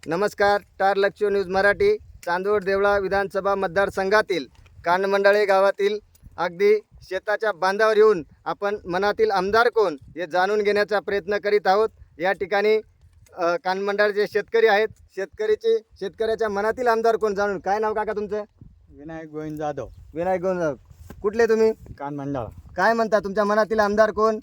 नमस्कार. स्टार लक्ष्य न्यूज मराठी चांदवड देवळा विधानसभा मतदारसंघातील कानमंडळे गावातील अगदी शेताच्या बांधावर येऊन आपण मनातील आमदार कोण हे जाणून घेण्याचा प्रयत्न करीत आहोत. या ठिकाणी कानमंडळाचे शेतकरी आहेत. शेतकऱ्याच्या मनातील आमदार कोण जाणून. काय नाव काका तुमचं? विनायक गोविंद जाधव, विनायक गोंद. कुठले तुम्ही? कानमंडळ. काय म्हणता तुमच्या मनातील आमदार कोण?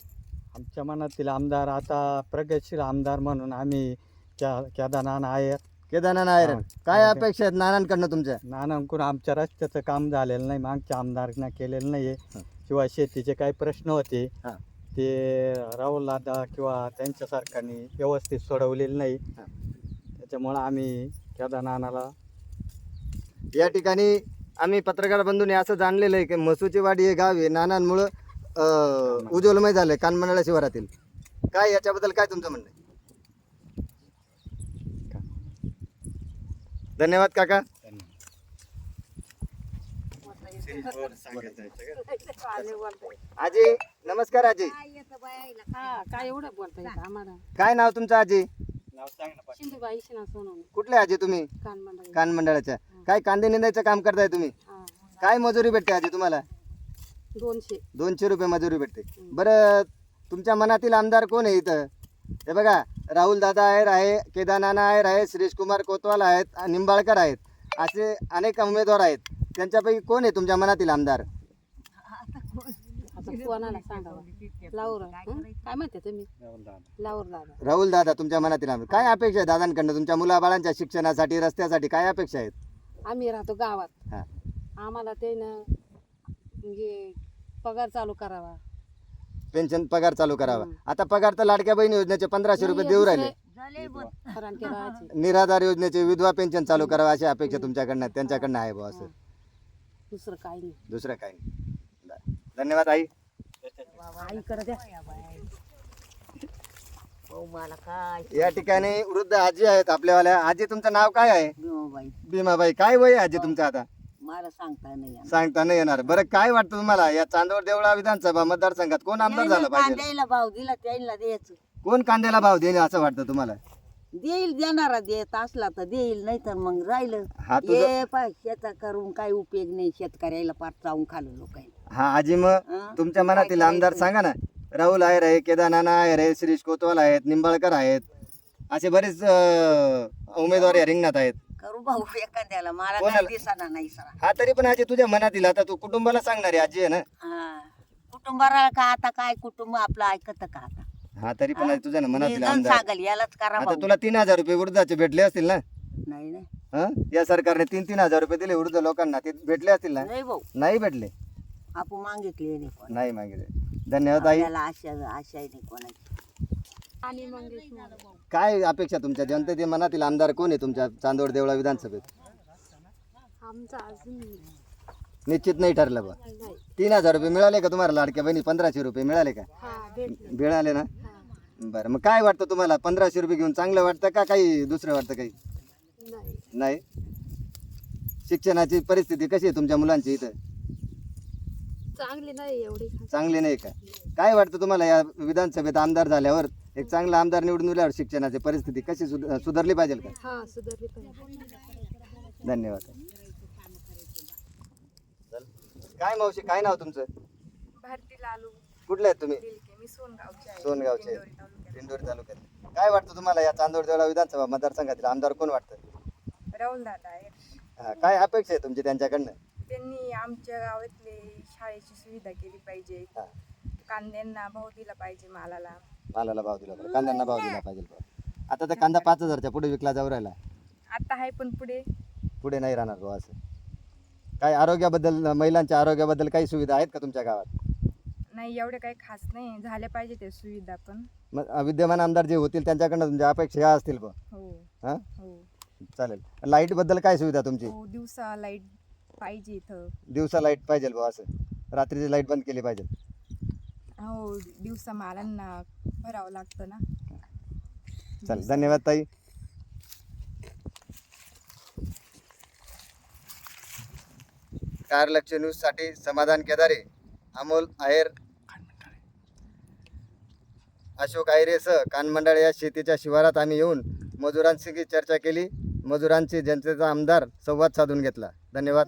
आमच्या मनातील आमदार आता प्रगतशील आमदार म्हणून आम्ही केदारनाथ नायर. केदारनाथ नायर. हां. काय अपेक्षा आहेत नानांकडनं तुमच्या? नानांकडून आमच्या रस्त्याचं काम झालेलं नाही, मागच्या आमदारनं केलेलं नाही हां. आहे. किंवा शेतीचे काही प्रश्न होते हां. ते राहुल दादा किंवा त्यांच्या सरकारने व्यवस्थित सोडवलेले नाही. हां. त्याच्यामुळं आम्ही केदारनाथाला या ठिकाणी आम्ही पत्रकार बंधूंनी असं जाणलेलं आहे की मसूची वाडी हे गाव हे नानांमुळं उज्ज्वलमय झालं कानमंडळ शिवारातील. काय याच्याबद्दल काय तुमचं म्हणणं आहे? धन्यवाद काका. आजी नमस्कार. आजी काय एवढं बोलता येतं आम्हाला? काय नाव तुमचं? आजी नाव सांग ना. सिंधुबाई शिना सोनवणे, कुठले आजी तुम्ही? कानमंडळ. कानमंडळाच्या. काय कांदे निंदायचं काम करताय तुम्ही? हा. काय मजुरी भेटते आजी तुम्हाला? 200. 200 रुपये मजुरी भेटते. बरं तुमच्या मनातील आमदार कोण आहे इथं? हे बघा, राहुल दादा आयर आहे, केदारनाथ नायर आहे, श्रीश कुमार कोतवाल आहेत, निंबाळकर आहेत, असे अनेक उमेदवार आहेत. त्यांच्यापैकी कोण आहे तुमच्या मनातील आमदार? आता कोणाला सांगावं? लावर काय म्हणते तुम्ही? लावर दादा. राहुल दादा तुमच्या मनातील आमदार. काय अपेक्षा आहे दादांकडनं तुमच्या मुलाबाळांच्या शिक्षणासाठी, रस्त्यासाठी काय अपेक्षा आहेत? आम्ही राहतो गावात. हा. आम्हाला त्यानं म्हणजे पगार चालू करावा. पेन्शन पगार चालू करावा. हम्म. आता पगार तर लाडक्या बहिणी योजनेचे 1500 रुपये देऊ राहिले. कारण ते राहायचे. निराधार योजनेचे विधवा पेन्शन चालू करावं अशी अपेक्षा तुमच्याकडनं त्यांच्याकडनं आहे बुवा असं. दुसरं काही नाही. दुसरं काही नाही. धन्यवाद आई. आई कर द्या. या ठिकाणी वृद्ध आजी आहेत आपल्यावाल्या. आजी तुमचं नाव काय आहे? भीमाबाई. काय वय आहे आजी तुमचं आता? मला सांगता नाही. सांगता नाही येणार. बरं काय वाटतं तुम्हाला या चांदवड देवळा विधानसभा मतदारसंघात कोण आमदार झालं पाहिजे? कांद्याला भाव दिला त्याला द्यायचं. कोण कांद्याला भाव देईल असं वाटतं तुम्हाला? देईल, देणारा देत असला तर देईल, नाही तर मग राहिलं. हा तुझं. हे पाय शेता करून काही उपयोग नाही, शेतकऱ्याला पार चावून खाल्लं लोकांनी. हा आजी मग हं? तुमच्या मनातील आमदार सांगा ना. राहुल आयर आहे, केदारनाथ नायर आहे, श्रीश कोतवाल आहेत, निंबाळकर आहेत, असे बरेच उमेदवार या रिंगणात आहेत. करू भाऊ एखाद्याला, मला कोणाला? काही दिसना नाही सरा. हा तरी पण आजी तुझ्या मनातील आता तू कुटुंबाला सांगणारी आजी आहे ना. हा. कुटुंबाला का आता काय कुटुंब आपलं ऐकत का आता? हा तरी पण आजी तुझ्या मनातील निदान आमदार. सांगल यालाच करा आता भाऊ. तुला 3000 रुपये वृद्धाचे भेटले असतील ना? नाही नाही हा या सरकारने 3,000 रुपये दिले वृद्ध लोकांना, ते भेटले असतील ना? नाही भाऊ, नाही भेटले. आपण मागितले नाही कोण. नाही मागितले. धन्यवाद आई. आपल्याला आशा आहे नाही कोणाची. आणि मंगेश मोरे. काय अपेक्षा तुमच्या जनतेच्या मनातील आमदार कोण आहे तुमच्या चांदवड देवळा विधानसभेत? आमचा अजून निश्चित नाही ठरलं बा. नाही. 3,000 रुपये मिळाले का तुम्हाला? लाडक्या बहिणी 1500 रुपये मिळाले का? हा भेटले. मिळाले ना? हा. बरं मग काय वाटतं तुम्हाला? 1500 रुपये घेऊन चांगलं वाटतं का काही दुसरं वाटतं काही? नाही. नाही. शिक्षणाची परिस्थिती कशी आहे तुमच्या मुलांची इथं? चांगली नाही एवढी. चांगली नाही का? काय वाटतं तुम्हाला या विधानसभेत आमदार झाल्यावर, एक चांगला आमदार निवडून दिल्यावर शिक्षणाची परिस्थिती कशी सुधारली पाहिजे का? हा सुधारली पाहिजे. धन्यवाद. काय मावशी काय नाव तुमचं? भारती लालू कुठले आहेत तुम्ही? बिलके. मी सोनगावचे आहे. सोनगावचे. दिंडोरी तालुक्यात. दिंडोरी तालुक्यात. काय वाटतं तुम्हाला या चांदवड देवळा विधानसभा मतदारसंघातील आमदार कोण वाटतं? राहुल दादा आहे. हा, काय अपेक्षा आहे तुमची त्यांच्याकडनं? त्यांनी आमच्या गावातले शाळेची सुविधा केली पाहिजे. हा. कांद्यांना भाव दिला पाहिजे मालाला. मालाला भाव दिला पाहिजे, कांद्यांना भाव दिला पाहिजे. आता तर कांदा 5,000च्या पुढे विकला जाऊ राहिला. आता आहे पण पुढे नाही राहणार भाऊ असं. काय आरोग्याबद्दल, महिलांच्या आरोग्याबद्दल काही सुविधा आहेत का तुमच्या गावात? नाही एवढे काही खास नाही. झाल्या पाहिजे ते सुविधा पण. मग विद्यमान आमदार जे होतील त्यांच्याकडनं तुमच्या अपेक्षा ह्या असतील बा. हो हां हो चालेल. लाईटबद्दल काय सुविधा तुमची? हो. दिवसा लाईट पाहिजे इथं. दिवसा लाईट पाहिजे बा असं, रात्रीची लाईट बंद केली पाहिजे. हो. दिवसा मालांना भरावं लागतं ना. चालेल. धन्यवाद ताई. स्टार लक्ष न्यूजसाठी समाधान केदारे, अमोल आहेर, अशोक आयरेसह कानमंडळ या शेतीच्या शिवारात आम्ही येऊन मजुरांशी चर्चा केली, मजुरांची जनतेचा आमदार संवाद साधून घेतला. धन्यवाद.